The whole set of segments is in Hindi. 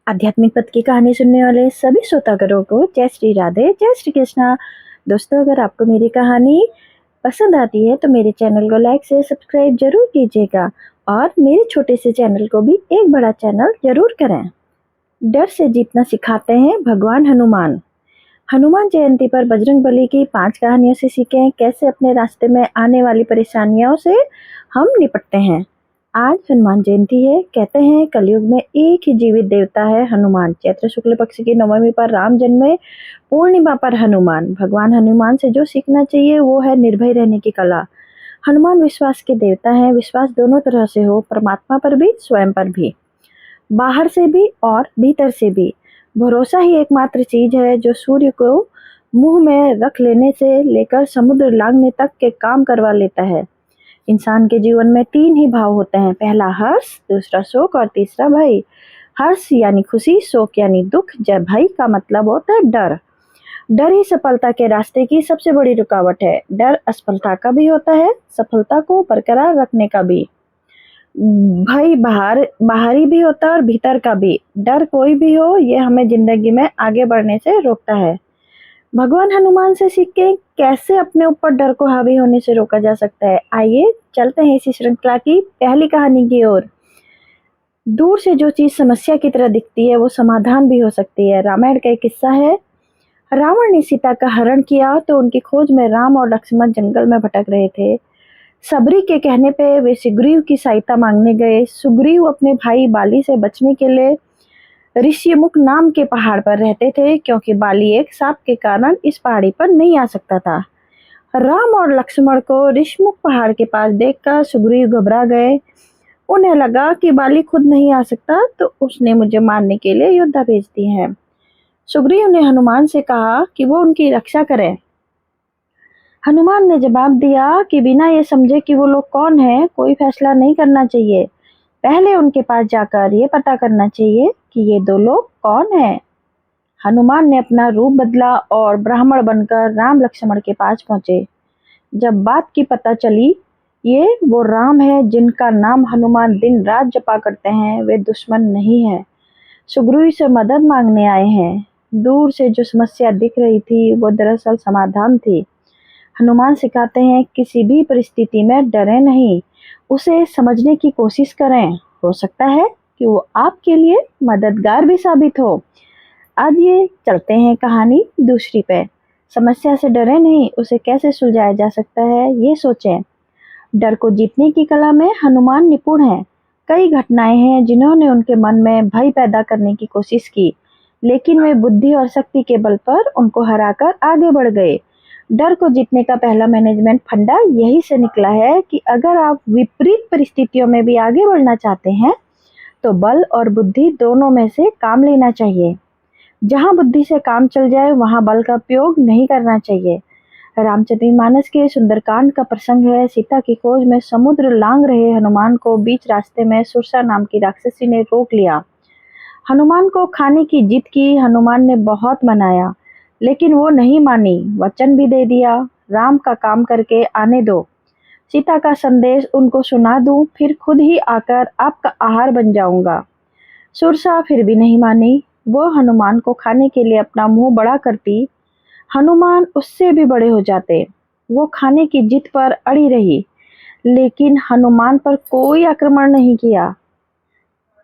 आध्यात्मिक पथ की कहानी सुनने वाले सभी श्रोतागणों को जय श्री राधे, जय श्री कृष्णा। दोस्तों, अगर आपको मेरी कहानी पसंद आती है तो मेरे चैनल को लाइक से सब्सक्राइब जरूर कीजिएगा और मेरे छोटे से चैनल को भी एक बड़ा चैनल जरूर करें। डर से जीतना सिखाते हैं भगवान हनुमान। हनुमान जयंती पर बजरंगबली की 5 कहानियों से सीखें कैसे अपने रास्ते में आने वाली परेशानियों से हम निपटते हैं। आज हनुमान जयंती है। कहते हैं कलयुग में एक ही जीवित देवता है हनुमान। चैत्र शुक्ल पक्ष की नवमी पर राम जन्मे, पूर्णिमा पर हनुमान। भगवान हनुमान से जो सीखना चाहिए वो है निर्भय रहने की कला। हनुमान विश्वास के देवता है। विश्वास दोनों तरह से हो, परमात्मा पर भी, स्वयं पर भी, बाहर से भी और भीतर से भी। भरोसा ही एकमात्र चीज है जो सूर्य को मुंह में रख लेने से लेकर समुद्र लांघने तक के काम करवा लेता है। इंसान के जीवन में 3 ही भाव होते हैं, पहला हर्ष, दूसरा शोक और तीसरा भय। हर्ष यानी खुशी, शोक यानी दुख, जब भय का मतलब होता है डर। डर ही सफलता के रास्ते की सबसे बड़ी रुकावट है। डर असफलता का भी होता है, सफलता को बरकरार रखने का भी। भय बाहरी भी होता है और भीतर का भी। डर कोई भी हो, ये हमें जिंदगी में आगे बढ़ने से रोकता है। भगवान हनुमान से सीख के कैसे अपने ऊपर डर को हावी होने से रोका जा सकता है। आइए चलते हैं इसी श्रृंखला की पहली कहानी की ओर। दूर से जो चीज समस्या की तरह दिखती है वो समाधान भी हो सकती है। रामायण का एक किस्सा है। रावण ने सीता का हरण किया तो उनकी खोज में राम और लक्ष्मण जंगल में भटक रहे थे। सबरी के कहने पे वे सुग्रीव की सहायता मांगने गए। सुग्रीव अपने भाई बाली से बचने के लिए ऋषिमुख नाम के पहाड़ पर रहते थे, क्योंकि बाली एक सांप के कारण इस पहाड़ी पर नहीं आ सकता था। राम और लक्ष्मण को ऋषिमुख पहाड़ के पास देखकर सुग्रीव घबरा गए। उन्हें लगा कि बाली खुद नहीं आ सकता तो उसने मुझे मारने के लिए योद्धा भेज दिए हैं। सुग्रीव ने हनुमान से कहा कि वो उनकी रक्षा करें। हनुमान ने जवाब दिया कि बिना ये समझे कि वो लोग कौन हैं, कोई फैसला नहीं करना चाहिए। पहले उनके पास जाकर ये पता करना चाहिए कि ये 2 लोग कौन हैं। हनुमान ने अपना रूप बदला और ब्राह्मण बनकर राम लक्ष्मण के पास पहुंचे। जब बात की पता चली ये वो राम है जिनका नाम हनुमान दिन रात जपा करते हैं, वे दुश्मन नहीं है, सुग्रीव से मदद मांगने आए हैं। दूर से जो समस्या दिख रही थी वो दरअसल समाधान थी। हनुमान सिखाते हैं किसी भी परिस्थिति में डरे नहीं, उसे समझने की कोशिश करें। हो सकता है कि वो आपके लिए मददगार भी साबित हो। आज ये चलते हैं कहानी दूसरी पे। समस्या से डरे नहीं, उसे कैसे सुलझाया जा सकता है ये सोचें। डर को जीतने की कला में हनुमान निपुण हैं। कई घटनाएं हैं जिन्होंने उनके मन में भय पैदा करने की कोशिश की, लेकिन वे बुद्धि और शक्ति के बल पर उनको हराकर आगे बढ़ गए। डर को जीतने का पहला मैनेजमेंट फंडा यही से निकला है कि अगर आप विपरीत परिस्थितियों में भी आगे बढ़ना चाहते हैं तो बल और बुद्धि दोनों में से काम लेना चाहिए। जहां बुद्धि से काम चल जाए वहां बल का उपयोग नहीं करना चाहिए। रामचरितमानस के सुंदरकांड का प्रसंग है। सीता की खोज में समुद्र लांघ रहे हनुमान को बीच रास्ते में सुरसा नाम की राक्षसी ने रोक लिया। हनुमान को खाने की जिद की। हनुमान ने बहुत मनाया लेकिन वो नहीं मानी। वचन भी दे दिया, राम का काम करके आने दो, सीता का संदेश उनको सुना दूं, फिर खुद ही आकर आपका आहार बन जाऊंगा। सुरसा फिर भी नहीं मानी। वो हनुमान को खाने के लिए अपना मुंह बड़ा करती, हनुमान उससे भी बड़े हो जाते। वो खाने की जिद पर अड़ी रही लेकिन हनुमान पर कोई आक्रमण नहीं किया।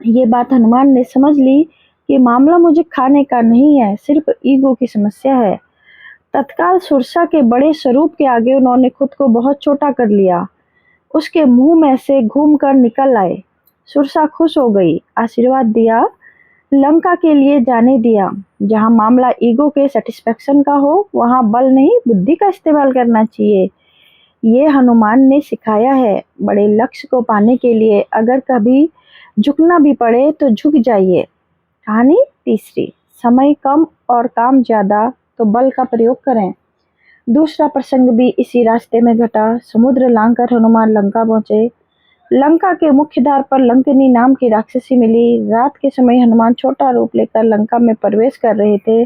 ये बात हनुमान ने समझ ली कि मामला मुझे खाने का नहीं है, सिर्फ ईगो की समस्या है। तत्काल सुरसा के बड़े स्वरूप के आगे उन्होंने खुद को बहुत छोटा कर लिया। उसके मुंह में से घूमकर निकल आए। सुरसा खुश हो गई, आशीर्वाद दिया, लंका के लिए जाने दिया। जहां मामला ईगो के सेटिस्फेक्शन का हो वहां बल नहीं बुद्धि का इस्तेमाल करना चाहिए। ये हनुमान ने सिखाया है। बड़े लक्ष्य को पाने के लिए अगर कभी झुकना भी पड़े तो झुक जाइए। कहानी तीसरी। समय कम और काम ज्यादा तो बल का प्रयोग करें। दूसरा प्रसंग भी इसी रास्ते में घटा। समुद्र लांघकर हनुमान लंका पहुंचे। लंका के मुख्य द्वार पर लंकिनी नाम की राक्षसी मिली। रात के समय हनुमान छोटा रूप लेकर लंका में प्रवेश कर रहे थे।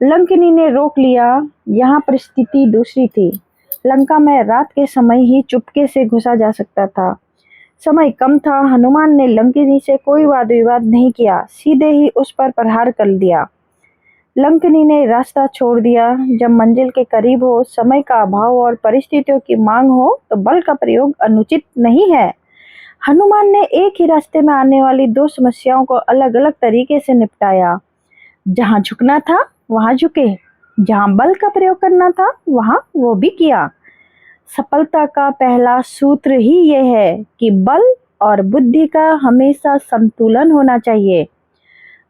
लंकिनी ने रोक लिया। यहाँ परिस्थिति दूसरी थी। लंका में रात के समय ही चुपके से घुसा जा सकता था। समय कम था। हनुमान ने लंकिनी से कोई वाद विवाद नहीं किया, सीधे ही उस पर प्रहार कर दिया। लंकिनी ने रास्ता छोड़ दिया। जब मंजिल के करीब हो, समय का अभाव और परिस्थितियों की मांग हो तो बल का प्रयोग अनुचित नहीं है। हनुमान ने एक ही रास्ते में आने वाली दो समस्याओं को अलग अलग तरीके से निपटाया। जहां झुकना था वहां झुके, जहां बल का प्रयोग करना था वहां वो भी किया। सफलता का पहला सूत्र ही यह है कि बल और बुद्धि का हमेशा संतुलन होना चाहिए।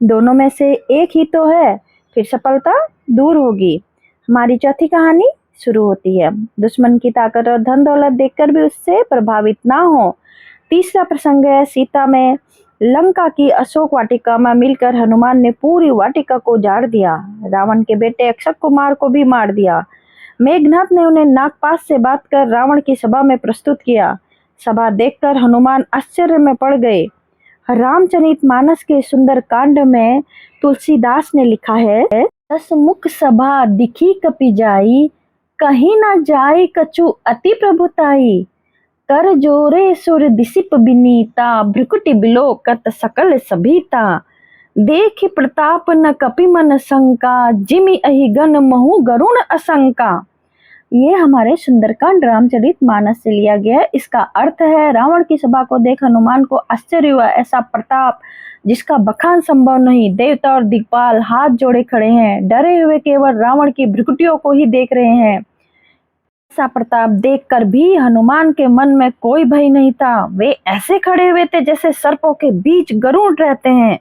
दोनों में से एक ही तो है, फिर सफलता दूर होगी। हमारी चौथी कहानी शुरू होती है। दुश्मन की ताकत और धन दौलत देखकर भी उससे प्रभावित ना हो। तीसरा प्रसंग है सीता में। लंका की अशोक वाटिका में मिलकर हनुमान ने पूरी वाटिका को उजाड़ दिया। रावण के बेटे अक्षय कुमार को भी मार दिया। मेघनाथ ने उन्हें नागपाश से बात कर रावण की सभा में प्रस्तुत किया। सभा देखकर हनुमान आश्चर्य में पड़ गए। रामचरितमानस के सुंदर कांड में तुलसीदास ने लिखा है, दस मुख सभा दिखी कपि जाई, कहीं न जाए कछु अति प्रभुताई। कर जोरे सुर दिसिप बिनीता, भ्रुकुटि बिलोकत सकल सभीता। देख प्रताप न कपि मन शंका, जिमि अहि गण महु गरुण असंका। ये हमारे सुंदरकांड रामचरितमानस से लिया गया है। इसका अर्थ है, रावण की सभा को देख हनुमान को आश्चर्य हुआ। ऐसा प्रताप जिसका बखान संभव नहीं। देवता और दिक्पाल हाथ जोड़े खड़े हैं, डरे हुए केवल रावण की भ्रुकुटियों को ही देख रहे हैं। ऐसा प्रताप देखकर भी हनुमान के मन में कोई भय नहीं था। वे ऐसे खड़े हुए थे जैसे सर्पों के बीच गरुड़ रहते हैं।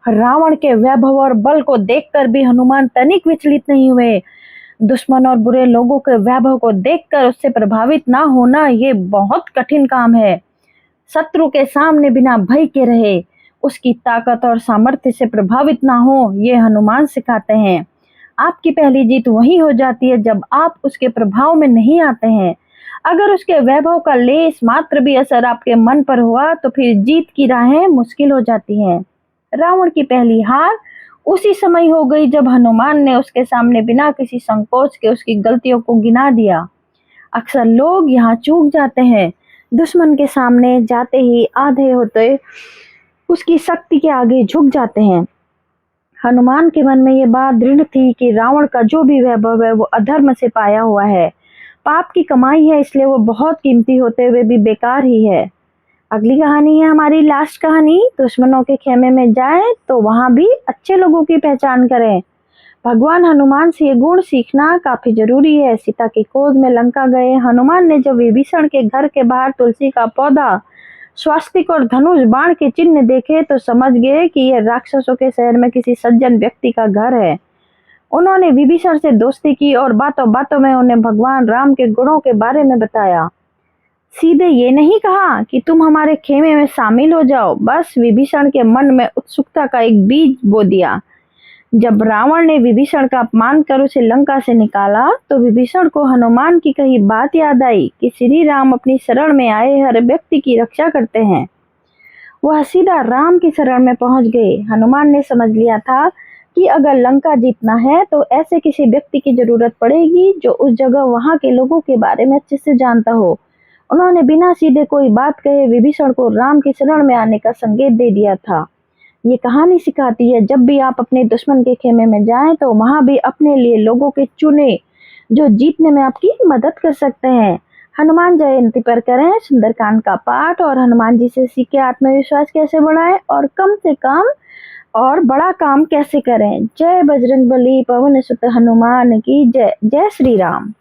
रावण के वैभव और बल को देखकर भी हनुमान तनिक विचलित नहीं हुए। दुश्मन और बुरे लोगों के वैभव को देखकर उससे प्रभावित ना होना ये बहुत कठिन काम है। शत्रु के सामने बिना भय के रहे, उसकी ताकत और सामर्थ्य से प्रभावित ना हो, ये हनुमान सिखाते हैं। आपकी पहली जीत वही हो जाती है जब आप उसके प्रभाव में नहीं आते हैं। अगर उसके वैभव का लेस मात्र भी असर आपके मन पर हुआ तो फिर जीत की राहें मुश्किल हो जाती हैं। रावण की पहली हार उसी समय हो गई जब हनुमान ने उसके सामने बिना किसी संकोच के उसकी गलतियों को गिना दिया। अक्सर लोग यहाँ चूक जाते हैं। दुश्मन के सामने जाते ही आधे होते उसकी शक्ति के आगे झुक जाते हैं। हनुमान के मन में ये बात दृढ़ थी कि रावण का जो भी वैभव है वो अधर्म से पाया हुआ है, पाप की कमाई है, इसलिए वो बहुत कीमती होते हुए भी बेकार ही है। अगली कहानी है हमारी लास्ट कहानी। दुश्मनों के खेमे में जाए तो वहां भी अच्छे लोगों की पहचान करें। भगवान हनुमान से ये गुण सीखना काफी जरूरी है। सीता की खोज में लंका गए हनुमान ने जब विभीषण के घर के बाहर तुलसी का पौधा, स्वास्तिक और धनुष बाण के चिन्ह देखे तो समझ गए कि यह राक्षसों के शहर में किसी सज्जन व्यक्ति का घर है। उन्होंने विभीषण से दोस्ती की और बातों बातों में उन्हें भगवान राम के गुणों के बारे में बताया। सीधे ये नहीं कहा कि तुम हमारे खेमे में शामिल हो जाओ, बस विभीषण के मन में उत्सुकता का एक बीज बो दिया। जब रावण ने विभीषण का अपमान कर उसे लंका से निकाला तो विभीषण को हनुमान की कही बात याद आई कि श्री राम अपनी शरण में आए हर व्यक्ति की रक्षा करते हैं। वह सीधा राम की शरण में पहुंच गए। हनुमान ने समझ लिया था कि अगर लंका जीतना है तो ऐसे किसी व्यक्ति की जरूरत पड़ेगी जो उस जगह वहां के लोगों के बारे में अच्छे से जानता हो। उन्होंने बिना सीधे कोई बात कहे विभीषण को राम की शरण में आने का संकेत दे दिया था। ये कहानी सिखाती है, जब भी आप अपने दुश्मन के खेमे में जाएं तो वहां भी अपने लिए लोगों के चुने जो जीतने में आपकी मदद कर सकते हैं। हनुमान जयंती पर करें सुंदरकांड का पाठ और हनुमान जी से सीखे आत्मविश्वास कैसे बढ़ाएं और कम से कम और बड़ा काम कैसे करें। जय बजरंगबली, पवन सुत हनुमान की जय। जय श्री राम।